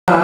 Ya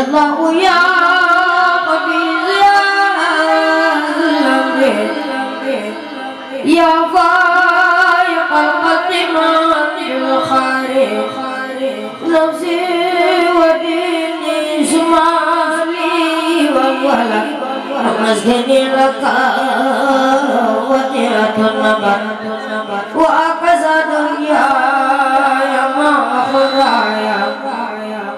Allah ya Qadir ya faiq al-qatimat al-kharif nafsi wa dini sumali wa wala masjidi laka wa tiratun nabat wa akazadun ya ma'akhuraya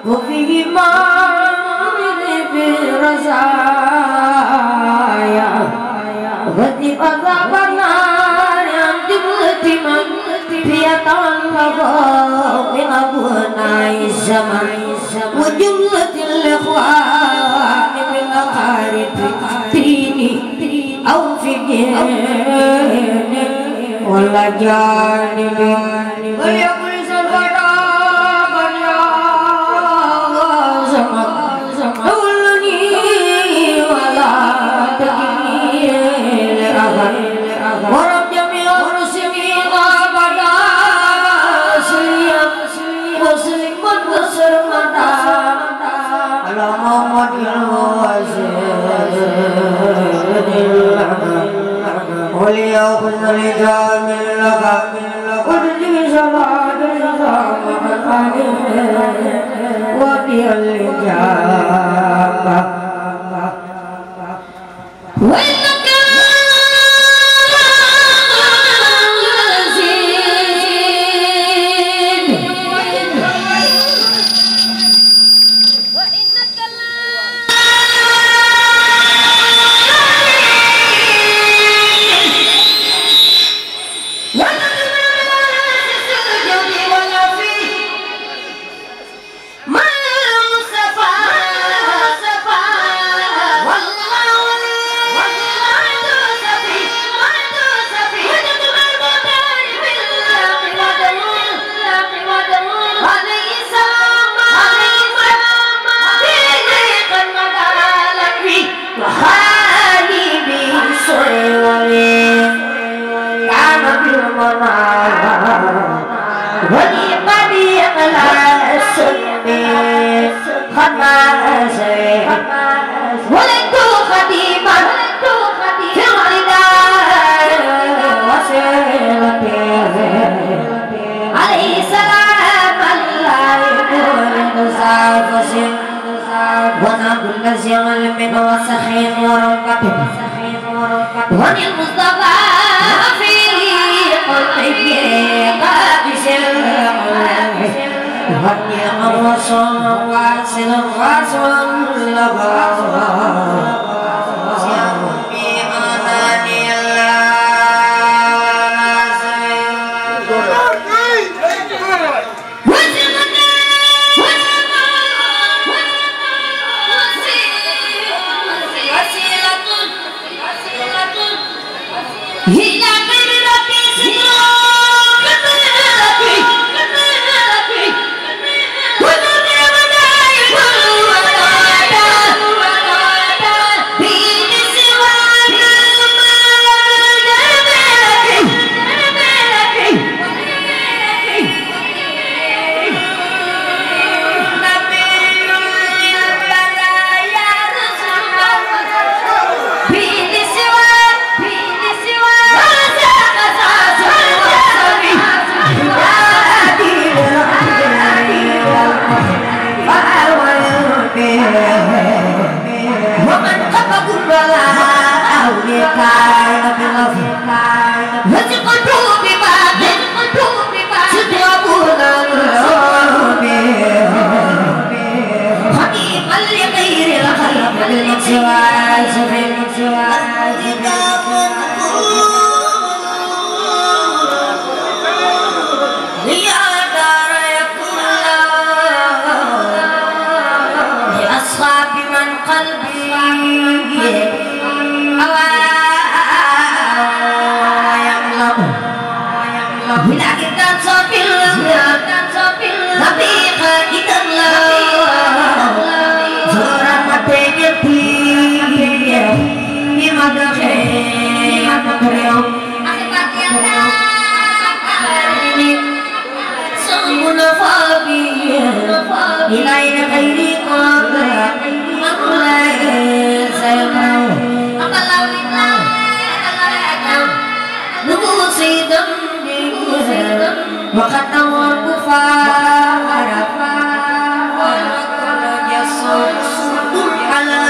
wa fihi ma'amini fi rasaya Ghati azabana yang dimultiman Piyatan labah min abunai zaman Wujumlatil ikhwani min akharibi Tini au fidini Wala janibi Waliyakul salvada Banya Zaman Awalani Wala Tegini Warab jami'ah muslimin abada Muslimun bersermata Ala Muhammadin wasilillah Waliyahun rijamil laka Udni saladun sama'ani Wadiyal ijabah Let's go. نفابي إلى خير قبل مقلي سيقرأ نبوسي دمي وقد توقفا والمكر يصوم على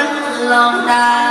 اللوندان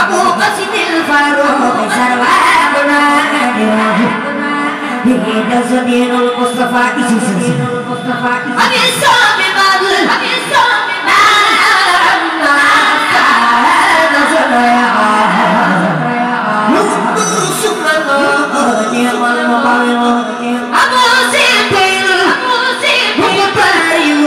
Abu Qasim al-Faruq sarwabuna Hida Zadirul Mustafa isi Habis sami madul Habis sami Abu Sipil Mukutari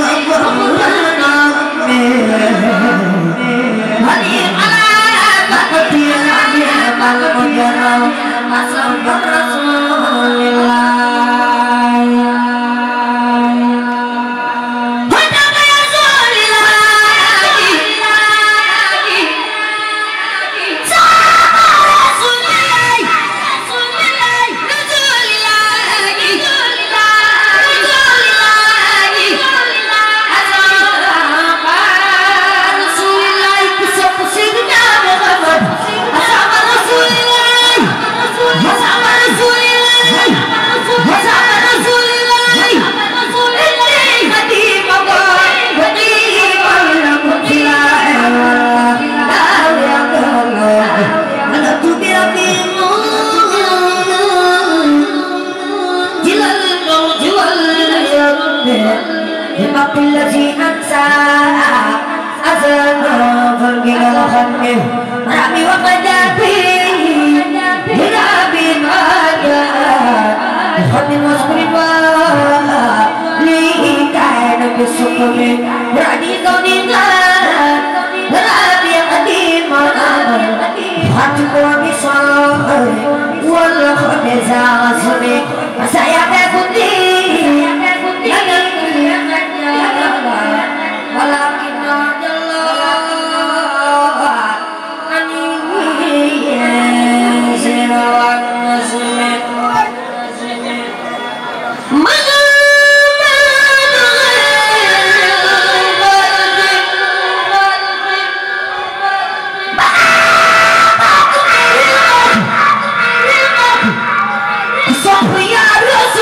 الذي أنسى أزلنا فرقل الخنه ربي وقدابي بربي ما جاء الخنه المصبر لي كان بالسكر رأني ظنينا ربي قديما خطب وبصار والخنه زاغسني فسيحكي كنتي ولكن يا رسول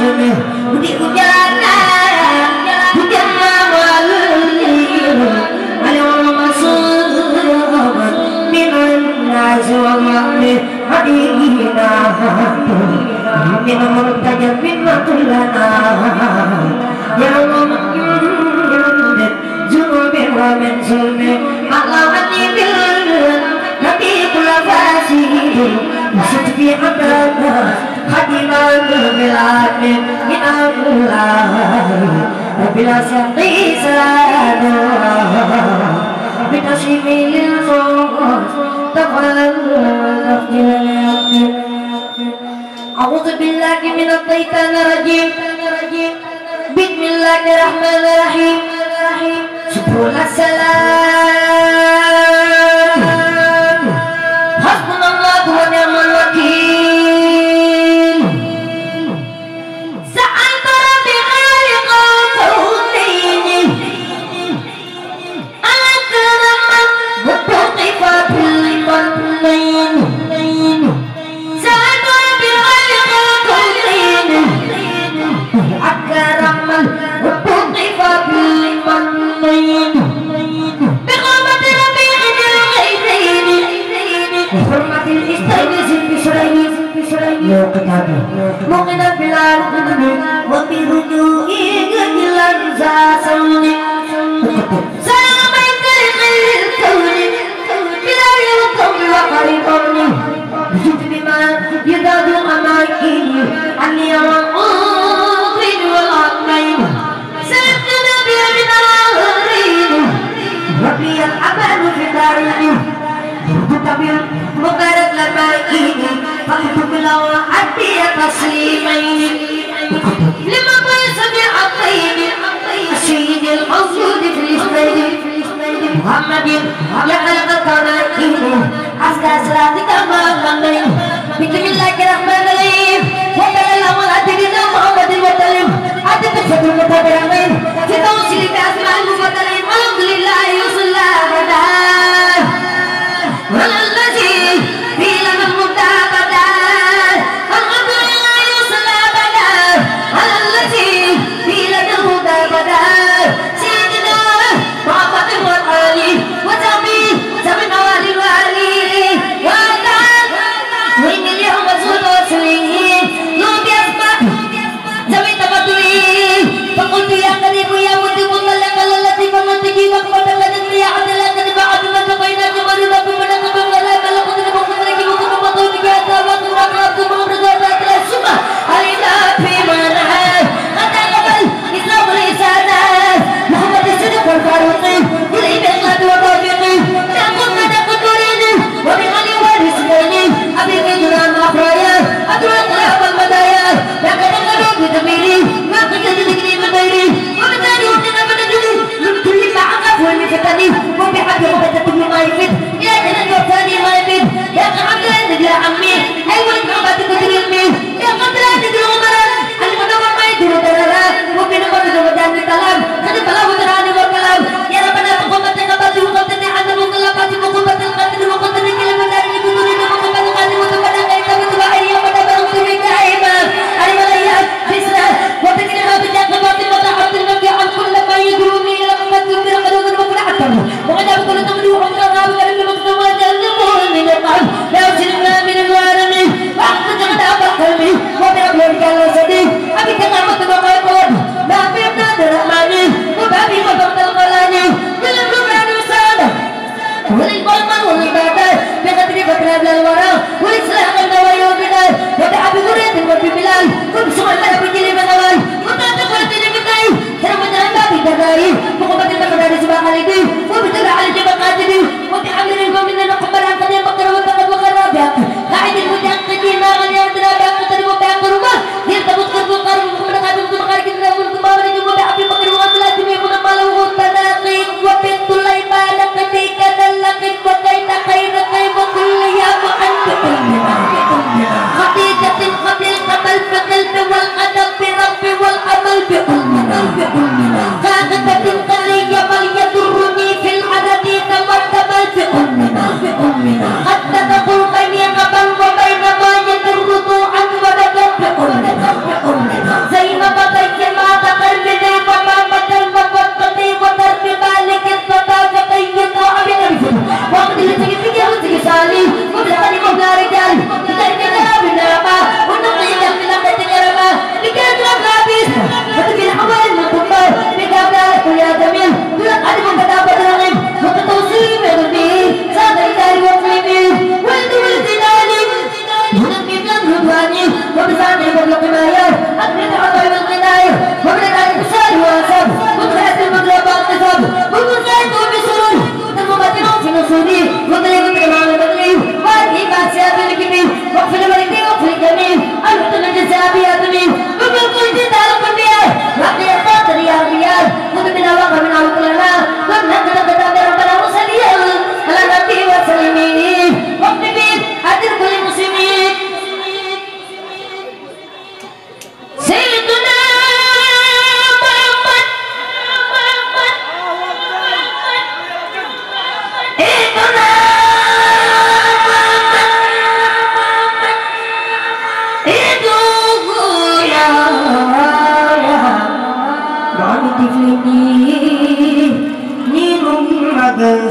jeme di ujana hujan mawalil ayo masuk minan nazwami hadina min murtajab min matulana ya junubi wa min zulmi alawani bil nabi kula fasihi sutbi adana khadiman bilad min Allah bila saqisana بتشميل الفوز تفعل أعوذ بالله من الشيطان الرجيم بسم الله الرحمن الرحيم سبحان السلام حسبنا الله ونعم الوكيل سألت ربي خالق الكونين وتوقف بالمنين سألت بالخلق الكونين أكرم وتوقف بالمنين بقومة ربيع الغيثين وحرمة الاستيقاظ بشرين موقنا بالعرض وبرجوعي إلى الزاسون بجد بما يداد أماكن أني أمضين والعقلين سيبتنا بأمن الآخرين ربي الأمان في دارين تبين مقارد لمائين فاكتب له أدي تسليمين لما قيس بعطين السيد الموجود في الإسلام محمد يخلق الكنائن أزكى صلاتك محمد بسم الله الرحمن الرحيم وصلى الله على سيدنا محمد وسلم أتت الفتح المتبرمين في توصيل بأسماء المفضلين الحمد لله وصلى أبدا على الذي في لنا المتابدة الحمد لله وصلى أبدا على الذي في لنا المتابدة سيدنا محمد والآلي وصحبه سمن والي والي وإن اليوم رسول وسلم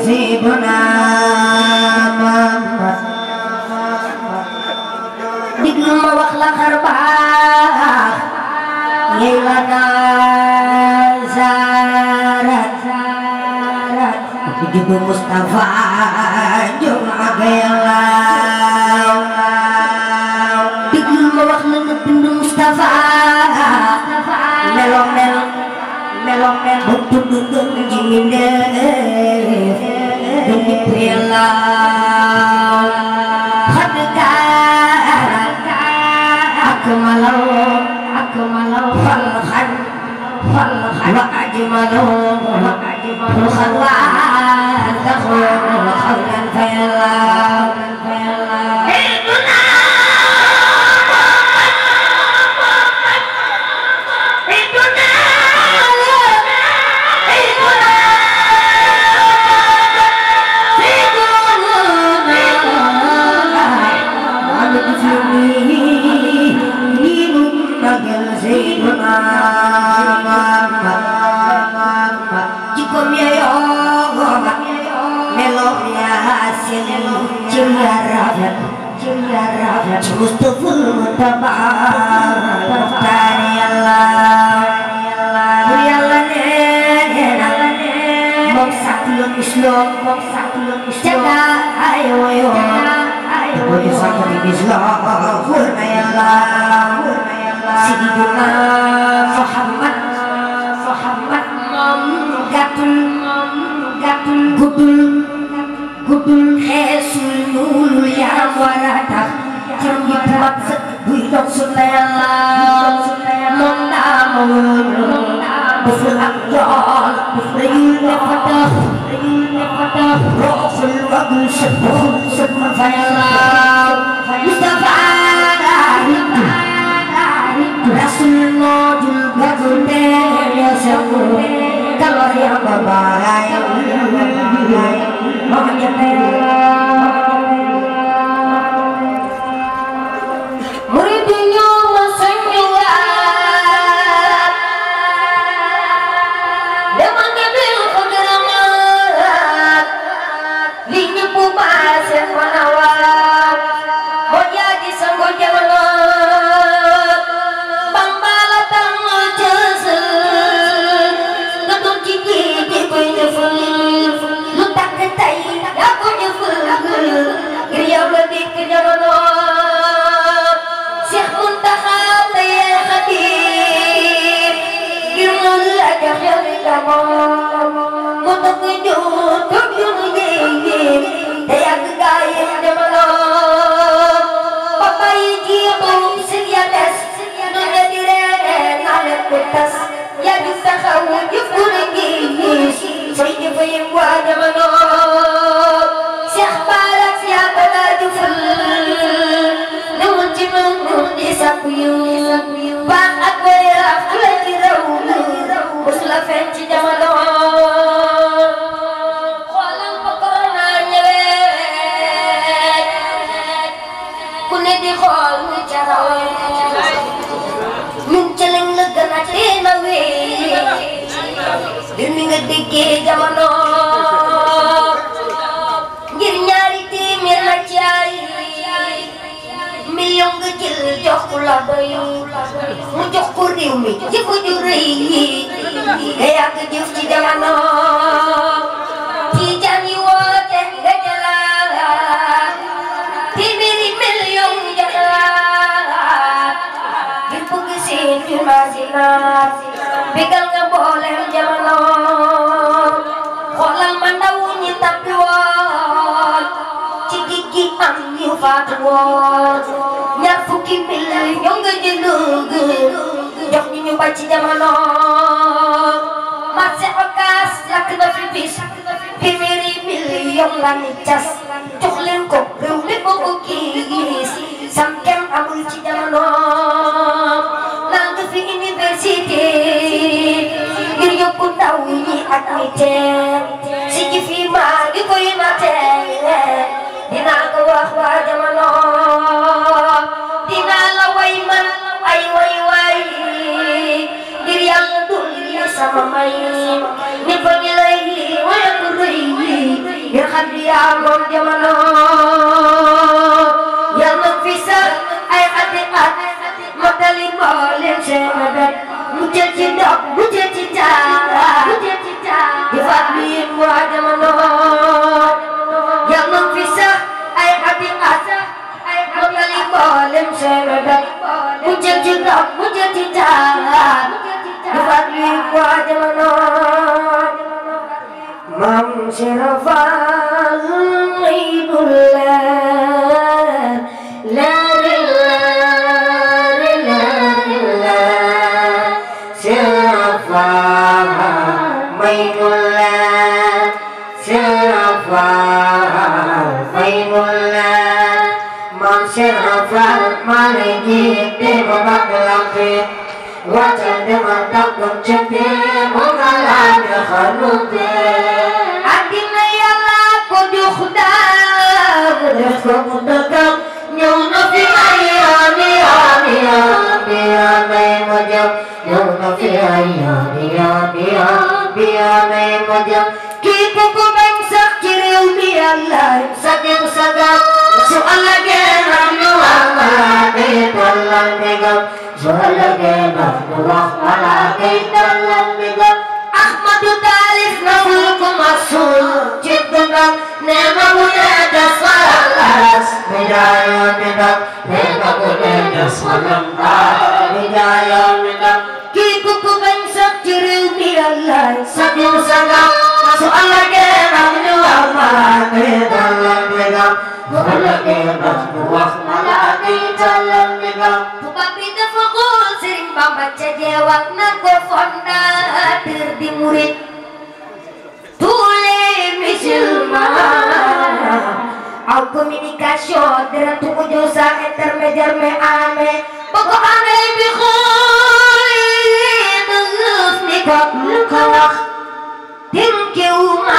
Sayyidina Muhammad diglu ma wax la xar baax yey la nazarat diglu Mustafa jom agayla diglu ma wax la nga bind Mustafa melom bentuk duduk jiminde demi prela hadga akmalau falhan wa ajmalu khalwa takhul khawlan fayla Mustafa tabar tari Allah Moksakulun Islam jaga ayo Moksakulun Islam Sayyidina Muhammad gudul xeesul ñuul yaa warata jëm yi mat sëkk buy dox su Yàlla moom daa ma wóor dafa ak jool rëyul ne fa tax rooful wagul sëpp fa Yàlla Mustafa rasul noojul gagul teel sewu kalor ya babaay muridnya masanya deman ngebil pengerangan linya pumas yang menawar boya di sanggol jalan pambala tangan jesen ngetuk ciki di punya lutak ketai aku nyeful kriya lebih kejalan Syekh Muntaha Tayyib Khatib girmul ajak yang kamu untuk hidup tujuh daya gaya demalo papai jibu sedia tes dunia direk alat kutas ya bisa kau jufur gis saya bayang buat demalo Syekh Barak siapa jufur Sapuyu bang aku ya lagi rawu usla fenci jamalo xolam pakorna ñewet ku ne di xol mu jaraw ñun ci lañ la gëna téna wé dir mi nga déggé jamano ngir ñaari témir la ci ay million nga jël jox ko la doy mu jox ko réew mi jëfu ju rëy yi nga yàgg jëf ci jamono ci jaan yi woote nga jëlaat téeméeri million jëlaat ngir bëgg seen imaginaat bégal nga mboolem jamono xoolal ma ndaw ñi tappi woon ci géej gi am ñu faatu woon ñaar fukki million nga jëlug jox ñu ba ci jamono marché Ocass lakk na fi bis téeméeri million la ni cas jox leen ko réew mi bokk gis sam kem amul ci jamono nal nga fi université ngir yokku ndaw ñi ak ñi teel si ji fi maa ngi koy natee dinaa ko wax waa jamono dinaa la way man ay way ngir Yàlla dul sama may yaa moom jamono yal na fi sax ay ati at matali mboolem seen mébét mu jël ci ndox mu jël ci jaar di faat bi waa jamono yal na fi sax ay ati at matali mboolem seen mébét mu jël ci ndox mu jël ci jaar di faat bi waa jamono Mam Serafal Maidullah la Serafal Maidullah Serafal Maidullah Mam Serafal Maliki Debak Lampi Wajah Demak Cete Mengalami Khanuti Adina Yalla Kuduh Dam Def Kemudakan Nyuna Fi Ayani Ani Ani Ani Mujab Nyuna Fi Ayani Ani Ani Ani Mujab Kipu Kubeng Sakiriu Di Allah Sakim Sagam Soal lagi Ramyu Amadi Dalam Negam Soal lagi Nafnuah Malaki Dalam Negam Ahmadu Talif Naful Kumasul Ciptungan Nema Munada Swalalas Bidaya Negam Nema Munada Swalalas Bidaya Negam Kipu Kubeng Sakiriu Di Allah Sakim Sagam Soal lagi Ramyu Amadi Dalam Negam Soal lagi Nafnuah Malaki Dalam Negam Bupati Tefakul sering membaca jawab nangko fondatir di murid Tule misilman Au komunikasyon dengan tuku josa intermediar me ame Pokok ane bikhoy Deluf nikak lukawak Tingki uma